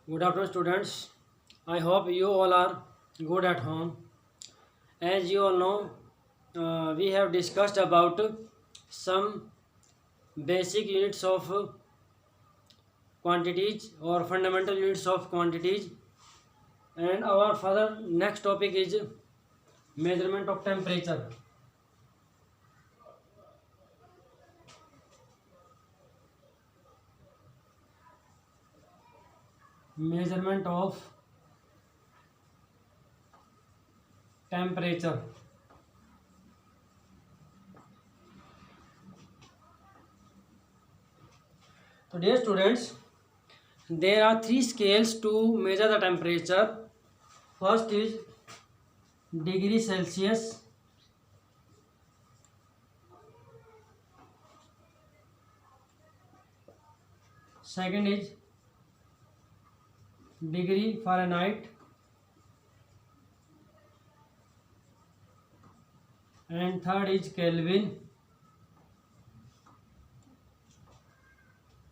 Good afternoon, students. I hope you all are good at home. As you all know, we have discussed about some basic units of quantities or fundamental units of quantities, and our further next topic is measurement of temperature. Measurement of temperature. So, dear students, there are three scales to measure the temperature. First is degree Celsius. Second is degree Fahrenheit, and third is Kelvin.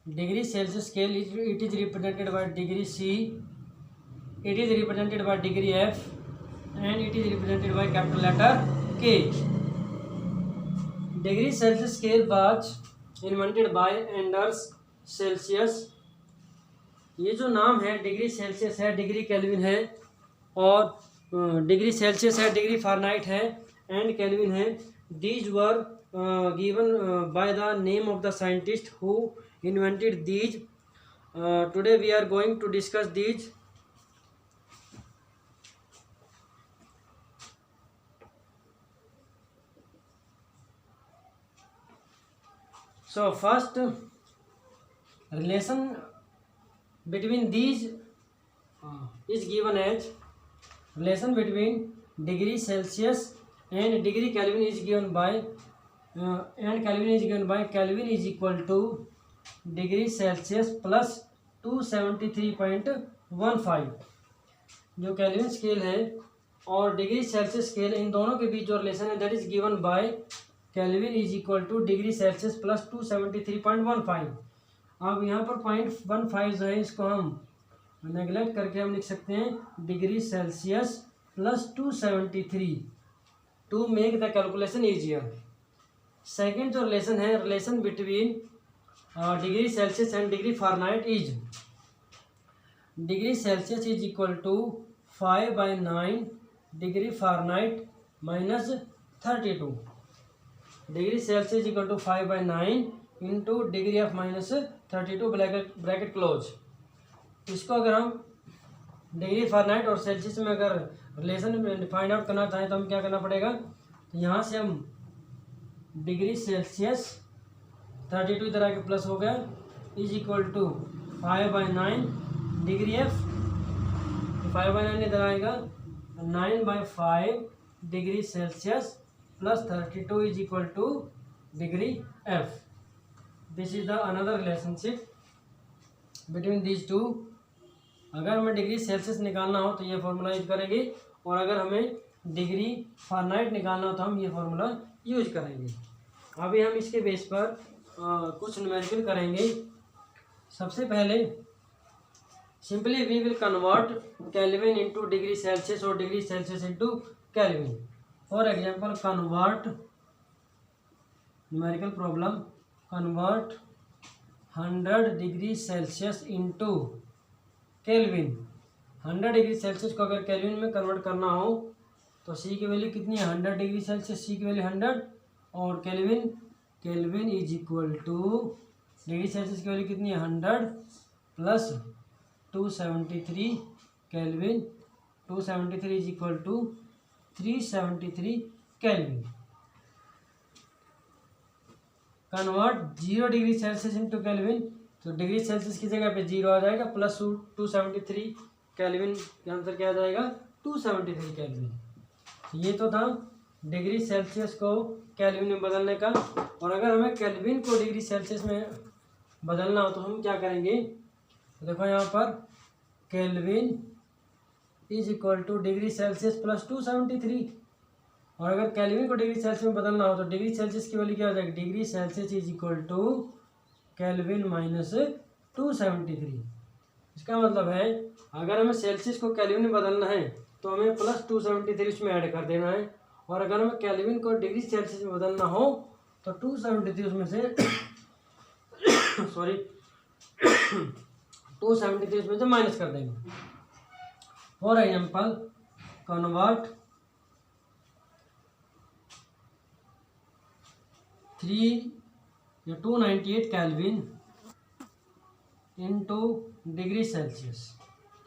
Degree Celsius scale it is represented by degree C, it is represented by degree F, and it is represented by capital letter K. Degree Celsius scale was invented by Anders Celsius. ये जो नाम है degree Celsius है, degree kelvin है, और degree Celsius है, degree Fahrenheit है, and kelvin है. These were given by the name of the scientist who invented these. Today we are going to discuss these. So first, relation between these is given as relation between degree Celsius and degree Kelvin is given by Kelvin is equal to degree Celsius plus 273.15. जो kelvin scale है और degree Celsius scale, इन दोनों के बीच जो relation है that is given by kelvin is equal to degree Celsius plus 273.15. अब यहाँ पर 0.15 जो है इसको हम नेगलेक्ट करके हम लिख सकते हैं degree Celsius plus 273 to make the calculation easier. Second जो रिलेशन है, relation between degree Celsius and degree Fahrenheit is degree Celsius is equal to 5/9 degree Fahrenheit minus 32. Degree Celsius is equal to 5/9 into degree of minus 32 bracket close. इसको अगर हम degree Fahrenheit और Celsius में अगर relation find out करना चाहें तो हम क्या करना पड़ेगा, तो यहाँ से हम डिग्री सेल्सियस 32 इधर आके प्लस हो गया is equal to 5/9 degree f, 5/9 इधर आएगा 9/5 degree Celsius plus 32 is equal to degree f. This is the another relationship between these two. अगर हमें डिग्री सेल्सियस निकालना हो तो ये फार्मूला यूज करेंगे, और अगर हमें डिग्री फारेनहाइट निकालना हो तो हम ये फार्मूला यूज करेंगे. अभी हम इसके बेस पर कुछ न्यूमेरिकल करेंगे. सबसे पहले simply we will convert kelvin into degree Celsius और degree Celsius into kelvin. For example convert numerical problem, convert 100 degree Celsius into kelvin. 100 degree Celsius को अगर केल्विन में कन्वर्ट करना हो तो सी की वैल्यू कितनी है, 100 डिग्री सेल्सियस, सी की वैल्यू 100, और kelvin is equal to degree Celsius की वैल्यू कितनी है 100 plus 273 kelvin. 273 is equal to 373 kelvin. Convert 0 degree Celsius into kelvin, तो डिग्री सेल्सियस की जगह पे 0 आ जाएगा, प्लस 273 केल्विन के आंसर क्या आ जाएगा 273 केल्विन. ये तो था डिग्री सेल्सियस को केल्विन में बदलने का. और अगर हमें केल्विन को डिग्री सेल्सियस में बदलना हो तो हम क्या करेंगे, तो देखो यहाँ पर kelvin is equal to degree Celsius plus 273, और अगर केल्विन को डिग्री सेल्सियस में बदलना हो तो डिग्री सेल्सियस की वैल्यू क्या हो जाएगी, degree Celsius is equal to kelvin minus 273. इसका मतलब है अगर हमें सेल्सियस को केल्विन में बदलना है तो हमें प्लस 273 उसमें ऐड कर देना है, और अगर हमें केल्विन को डिग्री सेल्सियस में बदलना हो तो 273 उसमें से सॉरी 273 उसमें से माइनस कर देंगे। For example convert 298 kelvin into degree Celsius.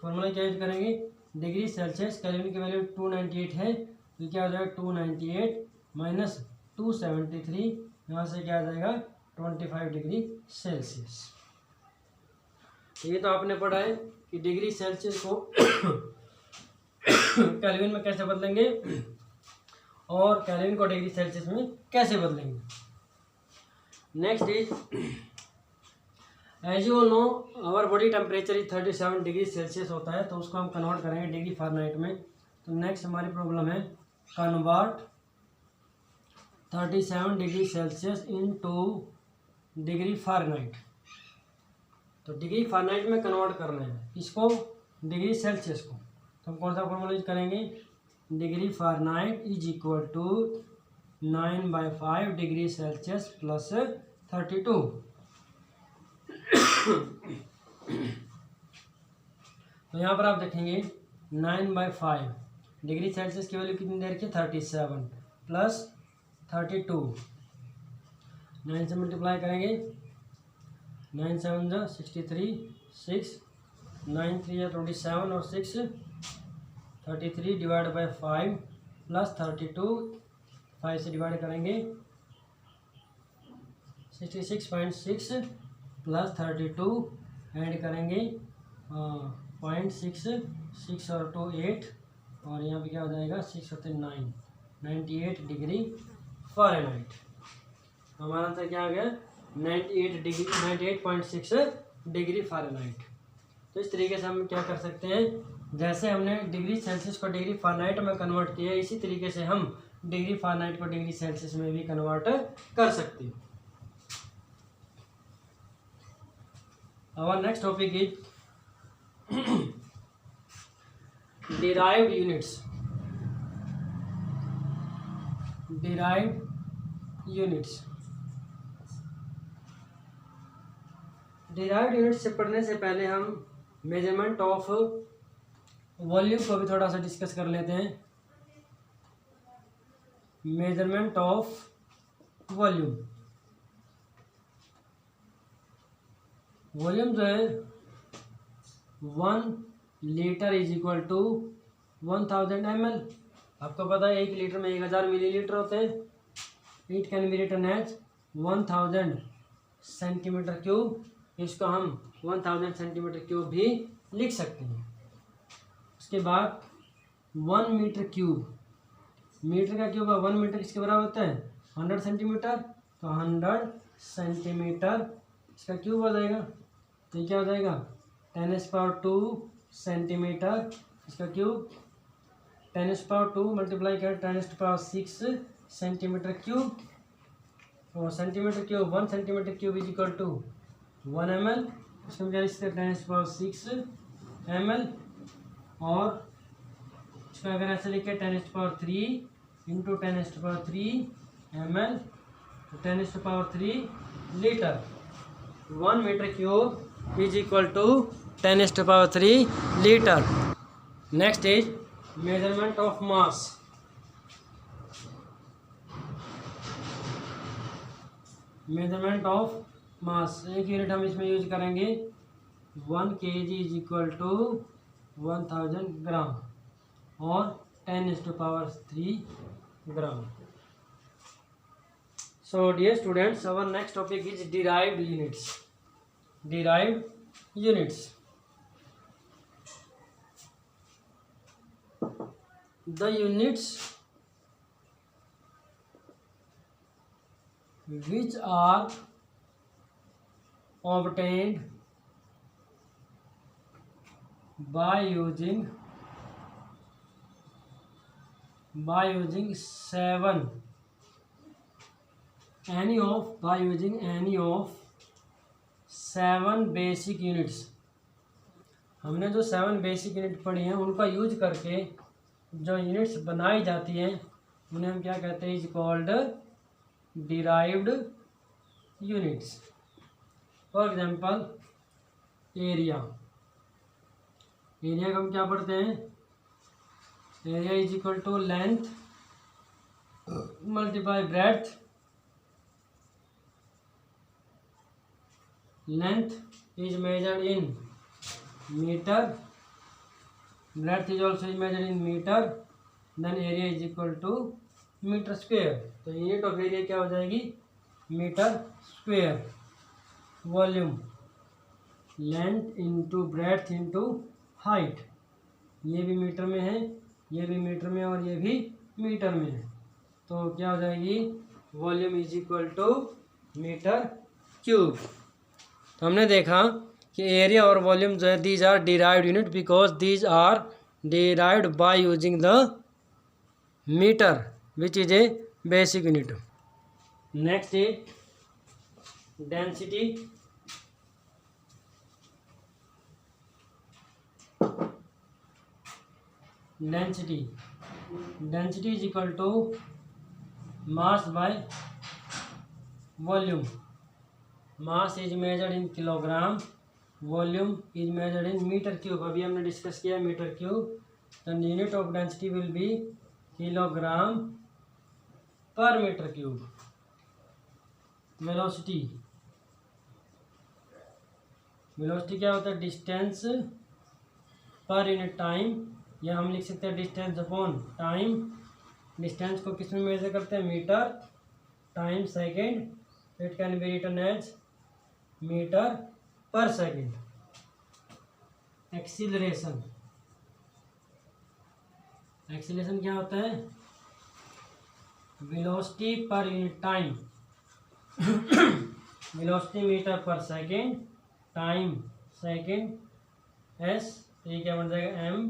Formula क्या यूज करेंगे, डिग्री सेल्सियस, केल्विन की वैल्यू 298 है तो क्या हो जाएगा 298 माइनस 273, यहाँ से क्या आ जाएगा 25 डिग्री सेल्सियस। ये तो आपने पढ़ा है कि डिग्री सेल्सियस को केल्विन में कैसे बदलेंगे और केल्विन को डिग्री सेल्सियस में कैसे बदलेंगे। Next is, as you know our body temperature is 37 degree Celsius होता है, तो उसको हम कन्वर्ट करेंगे डिग्री फ़ारेनहाइट में। तो नेक्स्ट हमारी प्रॉब्लम है convert 37 degree Celsius into degree Fahrenheit. तो डिग्री फ़ारेनहाइट में कन्वर्ट करना है इसको, डिग्री सेल्सियस को। तो हम कौन सा फॉर्मूला यूज करेंगे, degree Fahrenheit is equal to 9/5 degree Celsius plus 32। तो यहाँ पर आप देखेंगे 9/5 डिग्री सेल्सियस की वैल्यू कितनी दे रखी है 37 प्लस 32, 9 से मल्टीप्लाई करेंगे, 9 7 जा 63, 6 9 3 या 27 और 6 33 डिवाइड बाई 5 प्लस 32, 5 से डिवाइड करेंगे 66.6 प्लस 32 ऐड करेंगे 0.6, 6 और 2 8, और यहाँ पे क्या हो जाएगा 6 और 3 9, 98 डिग्री फ़ारेनहाइट। हमारा आंसर क्या आ गया 98.6 डिग्री फ़ारेनहाइट। तो इस तरीके से हम क्या कर सकते हैं, जैसे हमने डिग्री सेल्सियस को डिग्री फ़ारेनहाइट में कन्वर्ट किया है, इसी तरीके से हम डिग्री फ़ारेनहाइट को डिग्री सेल्सियस में भी कन्वर्ट कर सकते हैं। Our next topic is derived units. Derived units. Derived units से पढ़ने से पहले हम मेजरमेंट ऑफ वॉल्यूम को भी थोड़ा सा डिस्कस कर लेते हैं। मेजरमेंट ऑफ वॉल्यूम, वॉल्यूम जो है 1 litre is equal to 1000 ml। आपको पता है 1 लीटर में 1000 मिलीलीटर होते हैं। It can be written as 1000 centimetre cube. इसको हम 1000 सेंटीमीटर क्यूब भी लिख सकते हैं। उसके बाद 1 मीटर क्यूब, मीटर का क्यूब 1 मीटर किसके बराबर होता है 100 सेंटीमीटर, तो 100 सेंटीमीटर इसका क्यूब हो जाएगा। तो क्या हो जाएगा 10⁻² सेंटीमीटर इसका क्यूब, 10⁻² मल्टीप्लाई कर 10⁻6 सेंटीमीटर क्यूब, और centimetre cube 1 centimetre cube is equal to 1 ml। इसको क्या लिखते हैं 10⁻6 ml, और इसको अगर ऐसे लिखे 10⁻3 into 10⁻3 ml, 10⁻3 litre. 1 metre cube is equal to 10⁻3 litre. Next is measurement of mass. Measurement of mass, एक यूनिट हम इसमें यूज करेंगे 1 kg is equal to 1000 gram और 10⁻3 ग्राम। So dear students, our next topic is derived units. Derived units. The units which are obtained by using 7 basic units हमने जो 7 basic unit पढ़ी हैं उनका यूज करके जो यूनिट्स बनाई जाती हैं उन्हें हम क्या कहते हैं, is called derived units. For example area, area का हम क्या पढ़ते हैं, area is equal to length multiply breadth, length is measured in metre, breadth is also is measured in metre, then area is equal to metre square. तो unit of area क्या हो जाएगी, metre square. Volume length into breadth into height, ये भी metre में है, ये भी मीटर में और ये भी मीटर में है, तो क्या हो जाएगी, volume is equal to metre cube. तो हमने देखा कि एरिया और वॉल्यूम जो है these are derived unit because these are derived by using the metre which is a basic unit. Next is density. Density is equal to mass by volume. Mass is measured in kilogram, volume is measured in metre cube. अभी हमने discuss किया metre cube. The unit of density will be kilogram पर metre cube. Velocity, velocity क्या होता है, distance पर unit time, या हम लिख सकते हैं डिस्टेंस अपॉन टाइम। डिस्टेंस को किस में मेजर करते हैं, metre time second, it can be written as metre per second. Acceleration, acceleration क्या होता है, velocity per unit time, velocity metre per second, time second, s तो ये क्या बन जाएगा, m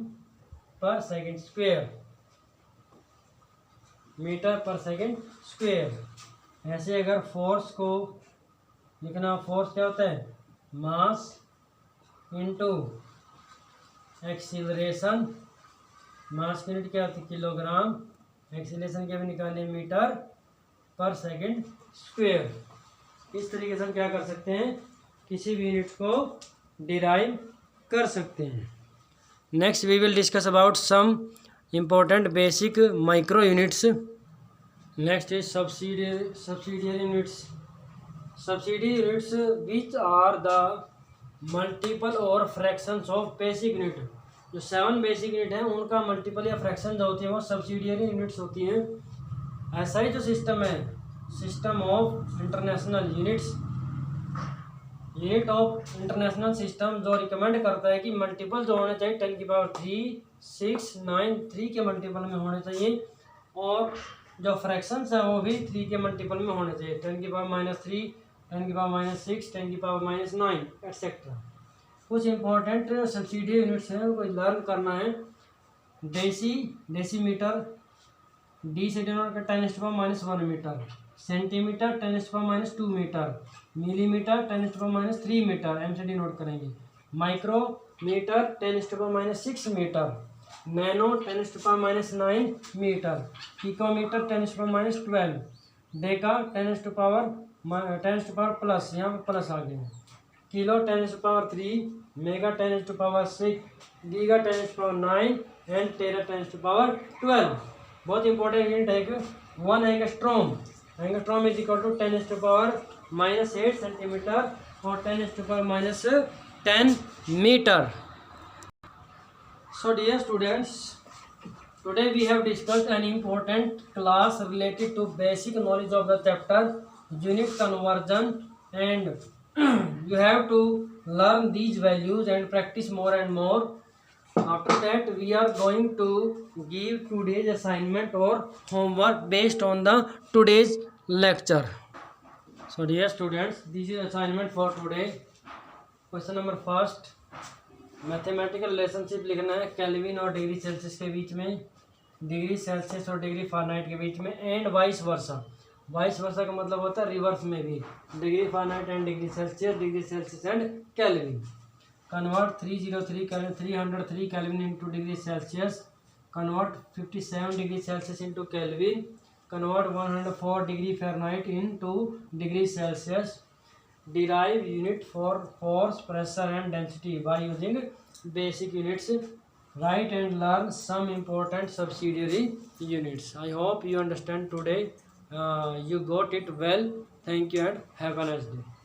per second square, metre per second square. ऐसे अगर फोर्स को लिखना, फोर्स क्या होता है, मास इंटू एक्सीलरेशन, मास की यूनिट क्या होती है, किलोग्राम, एक्सीलरेशन क्या भी निकालें, मीटर पर सेकेंड स्क्वेयर। इस तरीके से हम क्या कर सकते हैं, किसी भी यूनिट को डिराइव कर सकते हैं। Next we will discuss about some important basic micro units. Next is subsidiary units. Subsidy units which are the multiple और फ्रैक्शंस ऑफ बेसिक यूनिट। जो 7 बेसिक यूनिट हैं उनका मल्टीपल या फ्रैक्शन जो होती है वो सब्सिडियरी यूनिट्स होती हैं। ऐसा ही जो सिस्टम है, system of international units, unit of international system जो रिकमेंड करता है कि मल्टीपल जो होने चाहिए 10 की पावर 3, 6, 9, 3 के मल्टीपल में होने चाहिए, और जो फ्रैक्शंस है वो भी 3 के मल्टीपल में होने चाहिए, 10 की पावर -3, 10 की पावर -6, 10 की पावर -9 एटसेट्रा। कुछ इंपॉर्टेंट सब्सिडियरी यूनिट्स हैं वो लर्न करना है। डेसीमीटर, डी से डिनोट कर 10⁻⁻1 metre, centimetre 10⁻2 metre, millimetre 10⁻3 metre, m से डिनोट करेंगे। Micrometre 10⁻6 metre, nano 10⁻9 metre, picometre 10⁻12, deca 10⁻+ plus, यहाँ पर प्लस आ गया, kilo 10⁻3, mega 10⁻6, giga 10⁻9 and tera 10⁻12। बहुत इंपॉर्टेंट यूनिट है कि 1 angstrom, angstrom is equal to 10⁻⁻8 centimetre और 10⁻10 metre. So dear students, today we have discussed an important class related to basic knowledge of the chapter unit conversion, and you have to learn these values and practice more and more. After that we are going to give today's assignment or homework based on the today's lecture. So dear students, this is assignment for today. Question number first, mathematical relationship लिखना है kelvin और degree Celsius के बीच में, degree Celsius और degree Fahrenheit के बीच में, and vice versa. Vice versa का मतलब होता है रिवर्स में भी, degree Fahrenheit and degree Celsius and kelvin. convert 303 Kelvin 303 Kelvin into degree Celsius, convert 57 degree Celsius into Kelvin, convert 104 degree Fahrenheit into degree Celsius. Derive unit for force, pressure and density by using basic units. Write and learn some important subsidiary units. I hope you understand today. You got it well. Thank you and have a nice day.